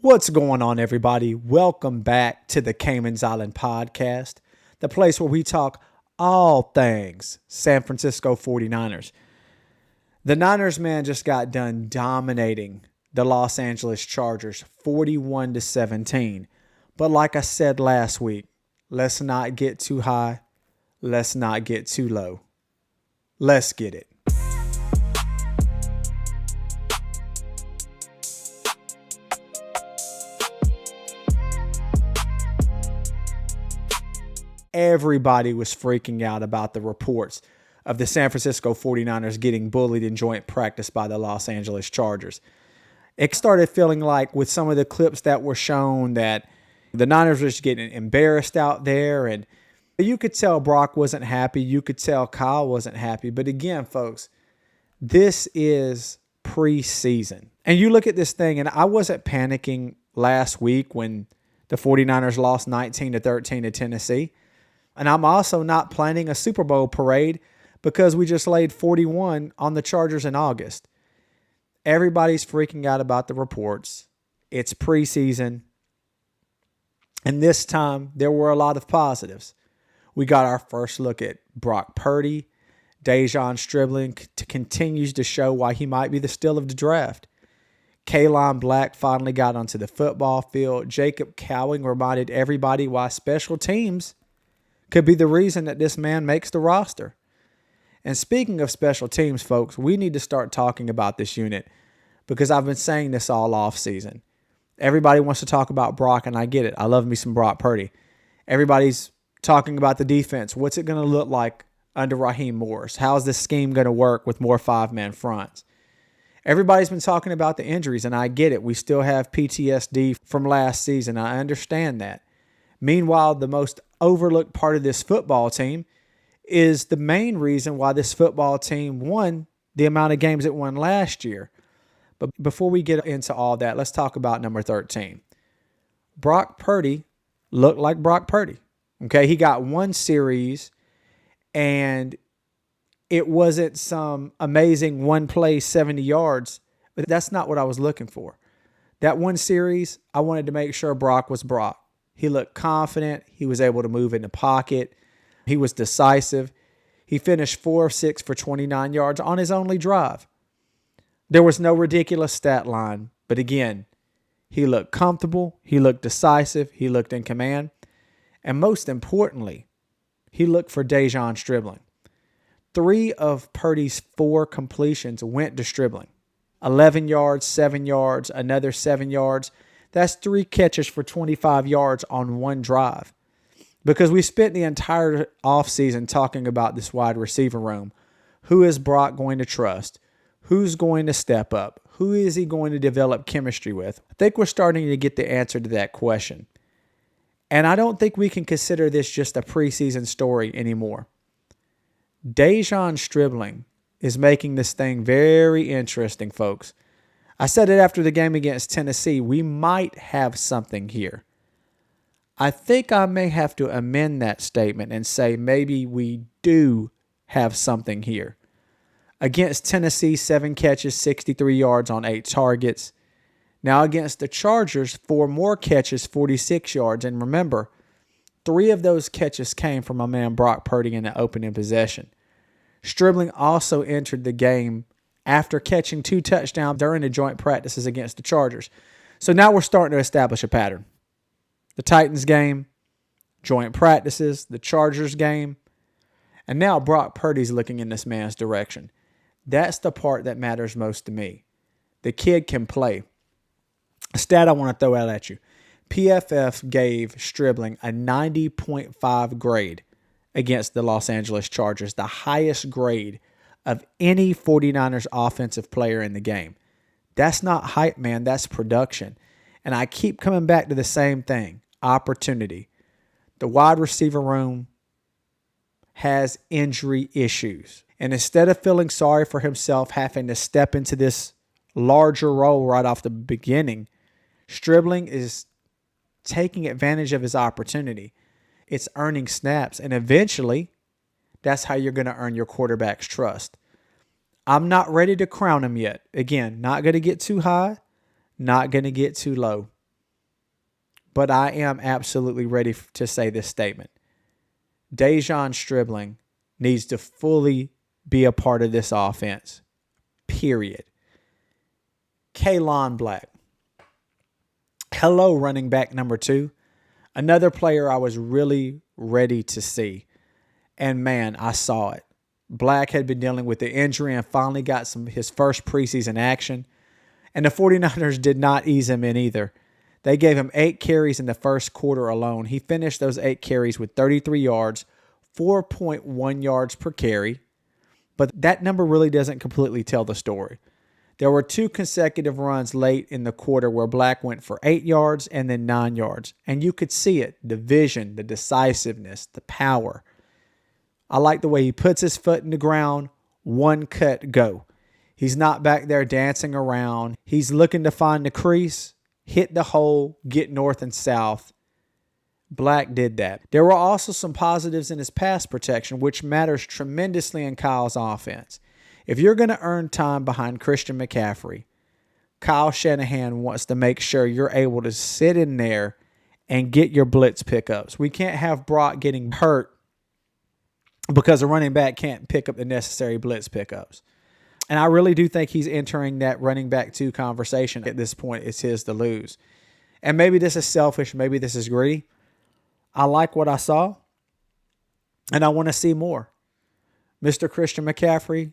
What's going on, everybody? Welcome back to the Cayman's Island podcast, the place where we talk all things San Francisco 49ers. The Niners, man, just got done dominating the Los Angeles Chargers 41-17. But like I said last week, let's not get too high. Let's not get too low. Let's get it. Everybody was freaking out about the reports of the San Francisco 49ers getting bullied in joint practice by the Los Angeles Chargers. It started feeling like with some of the clips that were shown that the Niners were just getting embarrassed out there, and you could tell Brock wasn't happy. You could tell Kyle wasn't happy. But again, folks, this is preseason. And you look at this thing, and I wasn't panicking last week when the 49ers lost 19-13 to Tennessee. And I'm also not planning a Super Bowl parade because we just laid 41 on the Chargers in August. Everybody's freaking out about the reports. It's preseason. And this time, there were a lot of positives. We got our first look at Brock Purdy. De'Zhaun Stribling continues to show why he might be the steal of the draft. Kaelon Black finally got onto the football field. Jacob Cowing reminded everybody why special teams could be the reason that this man makes the roster. And speaking of special teams, folks, we need to start talking about this unit because I've been saying this all offseason. Everybody wants to talk about Brock, and I get it. I love me some Brock Purdy. Everybody's talking about the defense. What's it going to look like under Raheem Morris? How's this scheme going to work with more five-man fronts? Everybody's been talking about the injuries, and I get it. We still have PTSD from last season. I understand that. Meanwhile, the most overlooked part of this football team is the main reason why this football team won the amount of games it won last year. But before we get into all that, let's talk about number 13. Brock Purdy looked like Brock Purdy. Okay, he got one series, and it wasn't some amazing one play, 70 yards, but that's not what I was looking for. That one series, I wanted to make sure Brock was Brock. He looked confident. He was able to move in the pocket. He was decisive. He finished 4 of 6 for 29 yards on his only drive. There was no ridiculous stat line, but again, he looked comfortable. He looked decisive. He looked in command. And most importantly, he looked for De'Zhaun Stribling. 3 of Purdy's 4 completions went to Stribling. 11 yards, 7 yards, another 7 yards. That's 3 catches for 25 yards on one drive. Because we spent the entire offseason talking about this wide receiver room. Who is Brock going to trust? Who's going to step up? Who is he going to develop chemistry with? I think we're starting to get the answer to that question. And I don't think we can consider this just a preseason story anymore. De'Zhaun Stribling is making this thing very interesting, folks. I said it after the game against Tennessee. We might have something here. I think I may have to amend that statement and say maybe we do have something here. Against Tennessee, 7 catches, 63 yards on 8 targets. Now against the Chargers, 4 more catches, 46 yards. And remember, 3 of those catches came from my man Brock Purdy in the opening possession. Stribling also entered the game after catching 2 touchdowns during the joint practices against the Chargers. So now we're starting to establish a pattern. The Titans game, joint practices, the Chargers game, and now Brock Purdy's looking in this man's direction. That's the part that matters most to me. The kid can play. A stat I want to throw out at you. PFF gave Stribling a 90.5 grade against the Los Angeles Chargers, the highest grade of any 49ers offensive player in the game. That's not hype, man. That's production. And I keep coming back to the same thing, opportunity. The wide receiver room has injury issues. And instead of feeling sorry for himself having to step into this larger role right off the beginning, Stribling is taking advantage of his opportunity. It's earning snaps. And eventually, that's how you're going to earn your quarterback's trust. I'm not ready to crown him yet. Again, not going to get too high, not going to get too low. but I am absolutely ready to say this statement. De'Zhaun Stribling needs to fully be a part of this offense, period. Kaelon Black. Hello, running back number 2. Another player I was really ready to see. And man, I saw it. Black had been dealing with the injury and finally got his first preseason action. And the 49ers did not ease him in either. They gave him 8 carries in the first quarter alone. He finished those 8 carries with 33 yards, 4.1 yards per carry. But that number really doesn't completely tell the story. There were 2 consecutive runs late in the quarter where Black went for 8 yards and then 9 yards. And you could see it, the vision, the decisiveness, the power. I like the way he puts his foot in the ground, one cut, go. He's not back there dancing around. He's looking to find the crease, hit the hole, get north and south. Black did that. There were also some positives in his pass protection, which matters tremendously in Kyle's offense. If you're going to earn time behind Christian McCaffrey, Kyle Shanahan wants to make sure you're able to sit in there and get your blitz pickups. We can't have Brock getting hurt because a running back can't pick up the necessary blitz pickups. And I really do think he's entering that running back 2 conversation at this point. It's his to lose. And maybe this is selfish. Maybe this is greedy. I like what I saw, and I want to see more. Mr. Christian McCaffrey,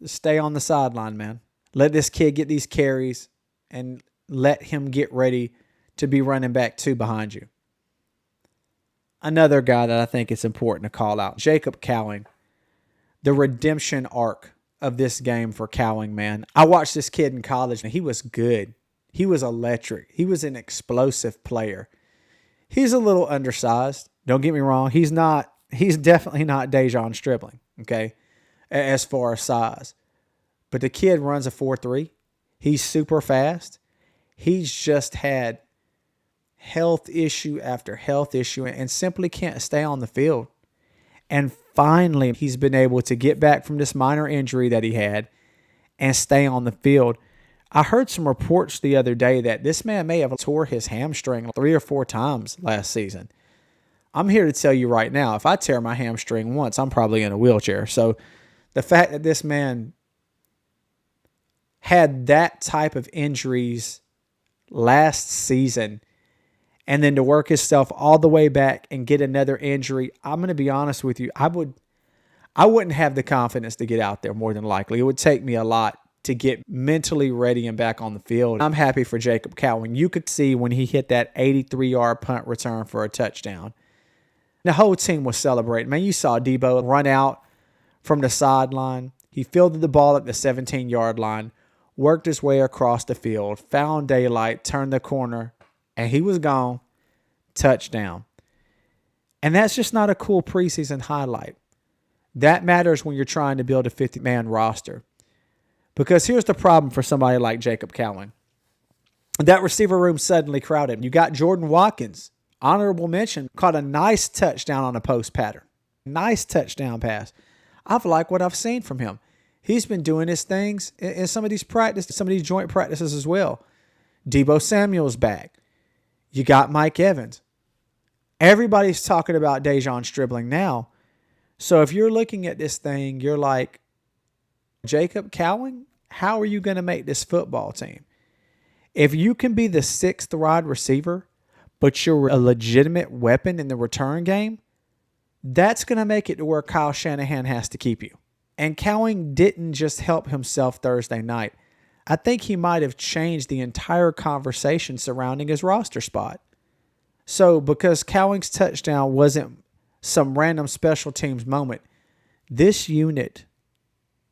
stay on the sideline, man. Let this kid get these carries and let him get ready to be running back 2 behind you. Another guy that I think it's important to call out, Jacob Cowing. The redemption arc of this game for Cowing, man. I watched this kid in college, and he was good. He was electric. He was an explosive player. He's a little undersized. Don't get me wrong. He's definitely not De'Zhaun Stribling, okay, as far as size. But the kid runs a 4.3. He's super fast. He's just had health issue after health issue and simply can't stay on the field. And finally, he's been able to get back from this minor injury that he had and stay on the field. I heard some reports the other day that this man may have tore his hamstring 3 or 4 times last season. I'm here to tell you right now, if I tear my hamstring once, I'm probably in a wheelchair. So the fact that this man had that type of injuries last season and then to work himself all the way back and get another injury, I'm going to be honest with you, I wouldn't have the confidence to get out there more than likely. It would take me a lot to get mentally ready and back on the field. I'm happy for Jacob Cowing. You could see when he hit that 83-yard punt return for a touchdown. The whole team was celebrating. Man, you saw Debo run out from the sideline. He fielded the ball at the 17-yard line, worked his way across the field, found daylight, turned the corner, and he was gone. Touchdown. And that's just not a cool preseason highlight. That matters when you're trying to build a 50-man roster. Because here's the problem for somebody like Jacob Cowing. That receiver room suddenly crowded. You got Jordan Watkins, honorable mention, caught a nice touchdown on a post pattern. Nice touchdown pass. I've liked what I've seen from him. He's been doing his things in some of these practices, some of these joint practices as well. Deebo Samuel's back. You got Mike Evans. Everybody's talking about De'Zhaun Stribling now. So if you're looking at this thing, you're like, Jacob Cowing, how are you going to make this football team? If you can be the 6th wide receiver, but you're a legitimate weapon in the return game, that's going to make it to where Kyle Shanahan has to keep you. And Cowing didn't just help himself Thursday night. I think he might have changed the entire conversation surrounding his roster spot. So because Cowing's touchdown wasn't some random special teams moment, this unit,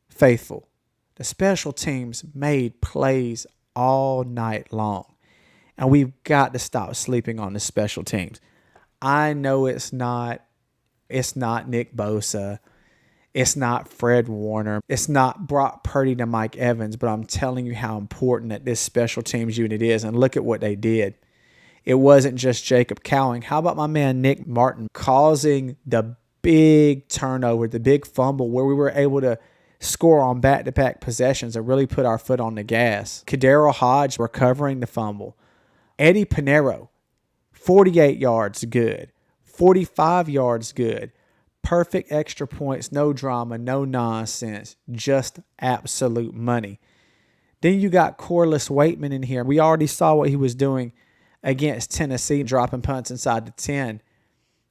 faithful, the special teams made plays all night long. And we've got to stop sleeping on the special teams. I know it's not Nick Bosa. It's not Fred Warner. It's not Brock Purdy to Mike Evans, but I'm telling you how important that this special teams unit is. And look at what they did. It wasn't just Jacob Cowing. How about my man Nick Martin causing the big turnover, the big fumble where we were able to score on back-to-back possessions and really put our foot on the gas. Kadero Hodge recovering the fumble. Eddy Piñeiro 48 yards, good. 45 yards, good. Perfect extra points, no drama, no nonsense, just absolute money. Then you got Corliss Waitman in here. We already saw what he was doing against Tennessee, dropping punts inside the 10.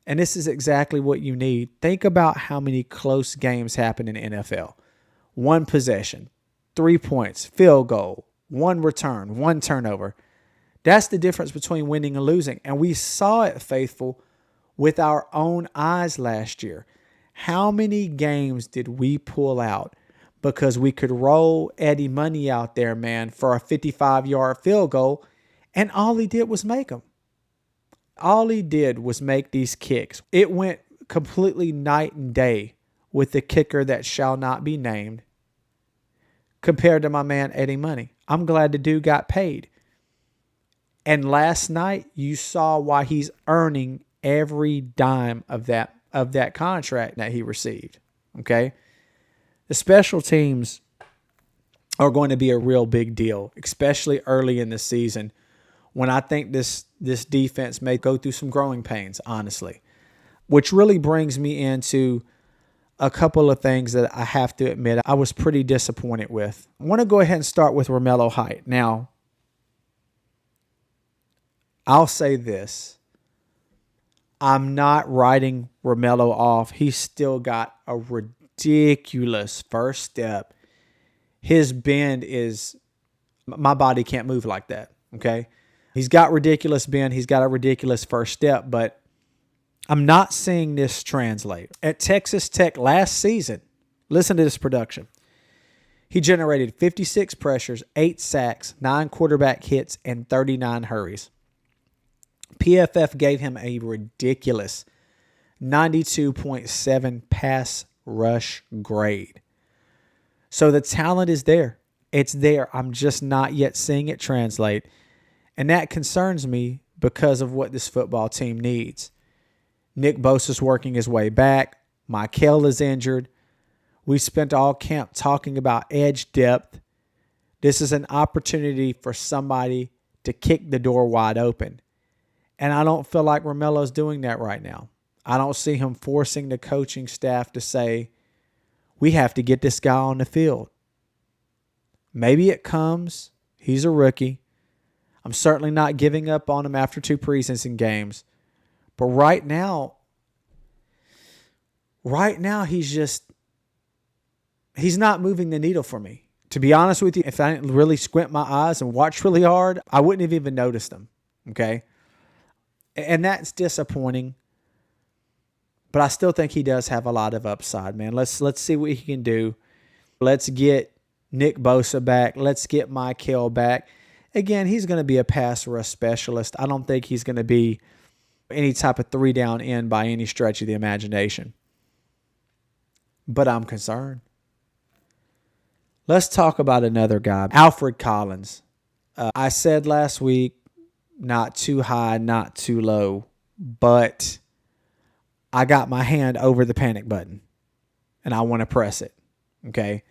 And this is exactly what you need. Think about how many close games happen in NFL. 1 possession, 3 points, field goal, 1 return, 1 turnover. That's the difference between winning and losing. And we saw it, faithful, with our own eyes last year. How many games did we pull out because we could roll Eddy money out there, man, for a 55-yard field goal, and all he did was make them. All he did was make these kicks. It went completely night and day with the kicker that shall not be named compared to my man Eddy Money. I'm glad the dude got paid. And last night, you saw why he's earning every dime of that contract that he received. Okay? The special teams are going to be a real big deal, especially early in the season, when I think this defense may go through some growing pains, honestly. Which really brings me into a couple of things that I have to admit I was pretty disappointed with. I want to go ahead and start with Romello Height. Now, I'll say this. I'm not writing Romello off. He's still got a ridiculous first step. His bend is, my body can't move like that, okay? He's got ridiculous bend. He's got a ridiculous first step, but I'm not seeing this translate. At Texas Tech last season, listen to this production. He generated 56 pressures, 8 sacks, 9 quarterback hits, and 39 hurries. PFF gave him a ridiculous 92.7 pass rush grade. So the talent is there. It's there. I'm just not yet seeing it translate. And that concerns me because of what this football team needs. Nick Bosa's working his way back. Michael is injured. We spent all camp talking about edge depth. This is an opportunity for somebody to kick the door wide open. And I don't feel like Romello's doing that right now. I don't see him forcing the coaching staff to say, we have to get this guy on the field. Maybe it comes. He's a rookie. I'm certainly not giving up on him after 2 preseason games. But right now he's not moving the needle for me. To be honest with you, if I didn't really squint my eyes and watch really hard, I wouldn't have even noticed him. Okay? And that's disappointing. But I still think he does have a lot of upside, man. Let's see what he can do. Let's get Nick Bosa back. Let's get Michael back. Again, he's going to be a pass rush specialist. I don't think he's going to be any type of 3-down end by any stretch of the imagination. But I'm concerned. Let's talk about another guy, Alfred Collins. I said last week, not too high, not too low, but I got my hand over the panic button, and I want to press it, okay?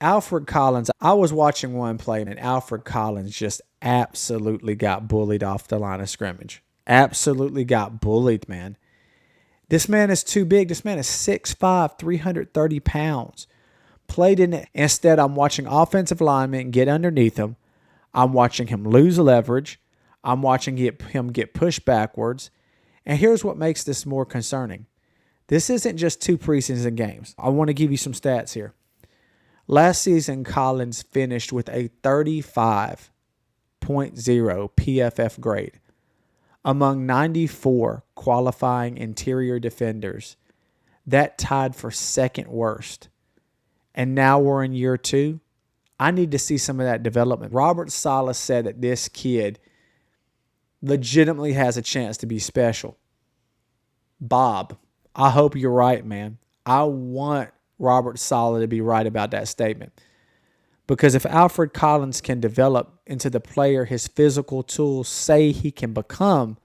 Alfred Collins, I was watching one play, and Alfred Collins just absolutely got bullied off the line of scrimmage. Absolutely got bullied, man. This man is too big. This man is 6'5", 330 pounds. Played in it. Instead, I'm watching offensive linemen get underneath him. I'm watching him lose leverage. I'm watching him get pushed backwards. And here's what makes this more concerning. This isn't just 2 preseason games. I want to give you some stats here. Last season, Collins finished with a 35.0 PFF grade among 94 qualifying interior defenders. That tied for second worst. And now we're in year 2. I need to see some of that development. Robert Saleh said that this kid legitimately has a chance to be special. Bob, I hope you're right, man. I want Robert Saleh to be right about that statement. Because if Alfred Collins can develop into the player his physical tools say he can become,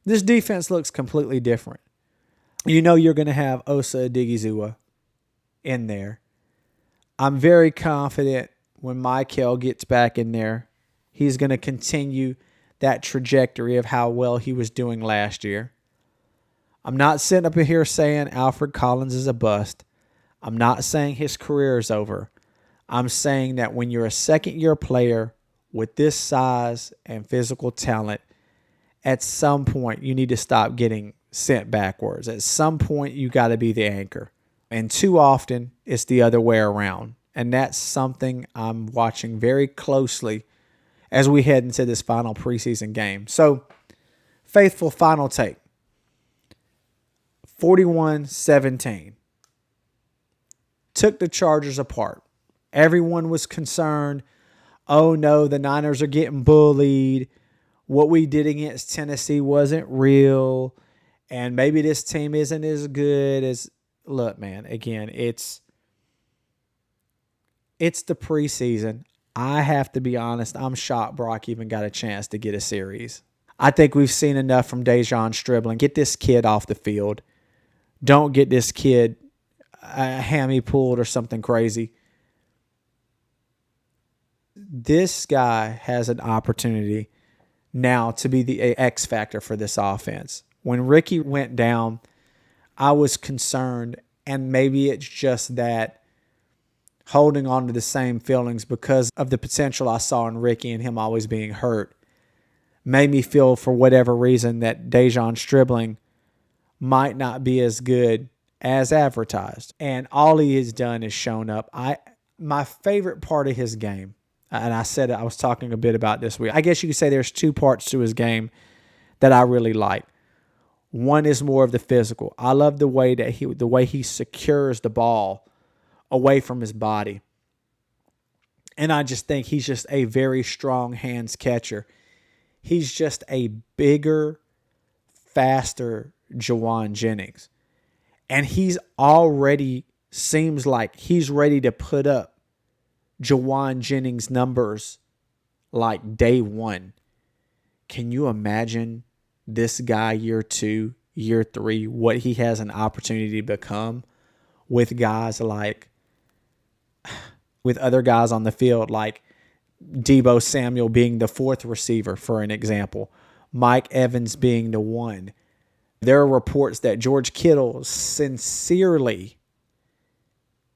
this defense looks completely different. You know you're going to have Osa Odighizuwa in there. I'm very confident when Michael gets back in there, he's going to continue that trajectory of how well he was doing last year. I'm not sitting up here saying Alfred Collins is a bust. I'm not saying his career is over. I'm saying that when you're a second-year player with this size and physical talent, at some point you need to stop getting sent backwards. At some point you got to be the anchor. And too often it's the other way around. And that's something I'm watching very closely as we head into this final preseason game. So, faithful final take. 41-17. Took the Chargers apart. Everyone was concerned. Oh no, the Niners are getting bullied. What we did against Tennessee wasn't real. And maybe this team isn't as good as... Look, man, again, it's the preseason. I have to be honest, I'm shocked Brock even got a chance to get a series. I think we've seen enough from De'Zhaun Stribling. Get this kid off the field. Don't get this kid a hammy pulled or something crazy. This guy has an opportunity now to be the X factor for this offense. When Ricky went down, I was concerned, and maybe it's just that holding on to the same feelings because of the potential I saw in Ricky and him always being hurt made me feel for whatever reason that De'Zhaun Stribling might not be as good as advertised. And all he has done is shown up. My favorite part of his game, and I said it, I was talking a bit about this week. I guess you could say there's two parts to his game that I really like. One is more of the physical. I love the way that he secures the ball away from his body. And I just think he's just a very strong hands catcher. He's just a bigger, faster Jauan Jennings. And he's already seems like he's ready to put up Jauan Jennings numbers like day one. Can you imagine this guy year 2, year 3, what he has an opportunity to become with guys like, with other guys on the field like Deebo Samuel being the 4th receiver, for an example, Mike Evans being the 1. There are reports that George Kittle sincerely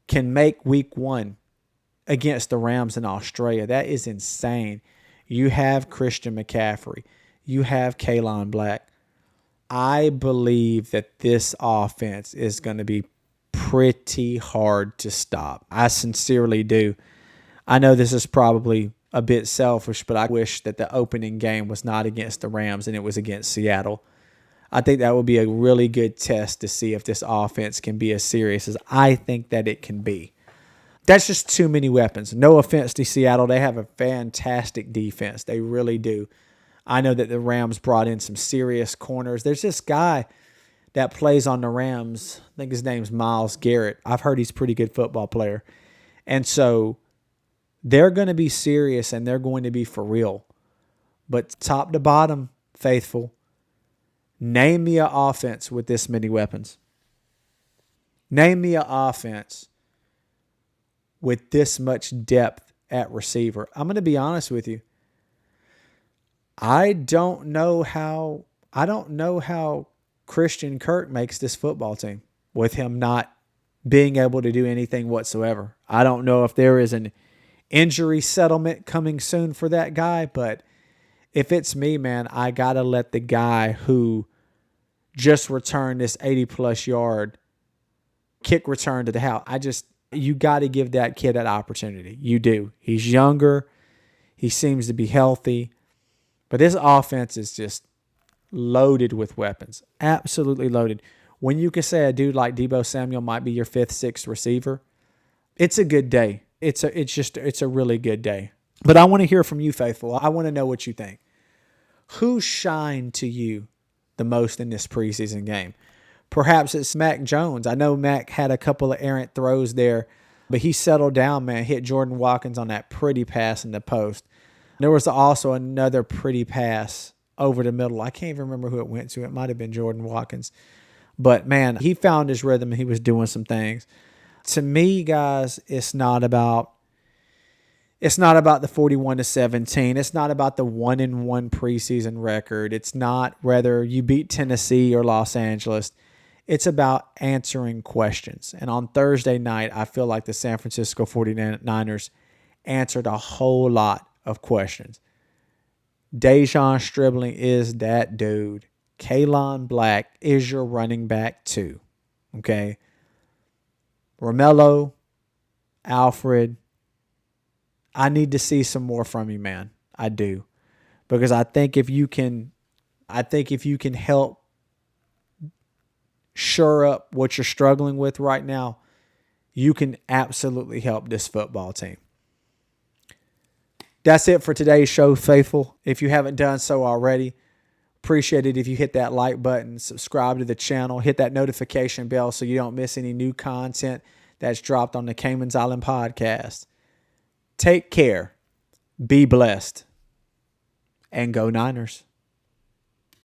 can make week 1 against the Rams in Australia. That is insane. You have Christian McCaffrey. You have Kaelon Black. I believe that this offense is going to be pretty hard to stop. I sincerely do. I know this is probably a bit selfish, but I wish that the opening game was not against the Rams and it was against Seattle. I think that would be a really good test to see if this offense can be as serious as I think that it can be. That's just too many weapons. No offense to Seattle. They have a fantastic defense. They really do. I know that the Rams brought in some serious corners. There's this guy that plays on the Rams. I think his name's Myles Garrett. I've heard he's a pretty good football player. And so they're going to be serious and they're going to be for real. But top to bottom, faithful, name me an offense with this many weapons. Name me an offense with this much depth at receiver. I'm going to be honest with you. I don't know how Christian Kirk makes this football team with him not being able to do anything whatsoever. I don't know if there is an injury settlement coming soon for that guy, but if it's me, man, I got to let the guy who just returned this 80-plus yard kick return to the house. You got to give that kid that opportunity. You do. He's younger. He seems to be healthy. But this offense is just loaded with weapons. Absolutely loaded. When you can say a dude like Deebo Samuel might be your 5th, 6th receiver, it's a good day. It's a really good day. But I want to hear from you, faithful. I want to know what you think. Who shined to you the most in this preseason game? Perhaps it's Mac Jones. I know Mac had a couple of errant throws there, but he settled down, man, hit Jordan Watkins on that pretty pass in the post. There was also another pretty pass over the middle. I can't even remember who it went to. It might have been Jordan Watkins. But, man, he found his rhythm and he was doing some things. To me, guys, it's not about It's not about the 41-17. It's not about the 1-1 preseason record. It's not whether you beat Tennessee or Los Angeles. It's about answering questions. And on Thursday night, I feel like the San Francisco 49ers answered a whole lot of questions. De'Zhaun Stribling is that dude. Kaelon Black is your running back too. Okay? Romello, Alfred, I need to see some more from you, man. I do. Because I think if you can help shore up what you're struggling with right now, you can absolutely help this football team. That's it for today's show, faithful. If you haven't done so already, appreciate it if you hit that like button, subscribe to the channel, hit that notification bell so you don't miss any new content that's dropped on the Cayman's Island podcast. Take care, be blessed, and go Niners.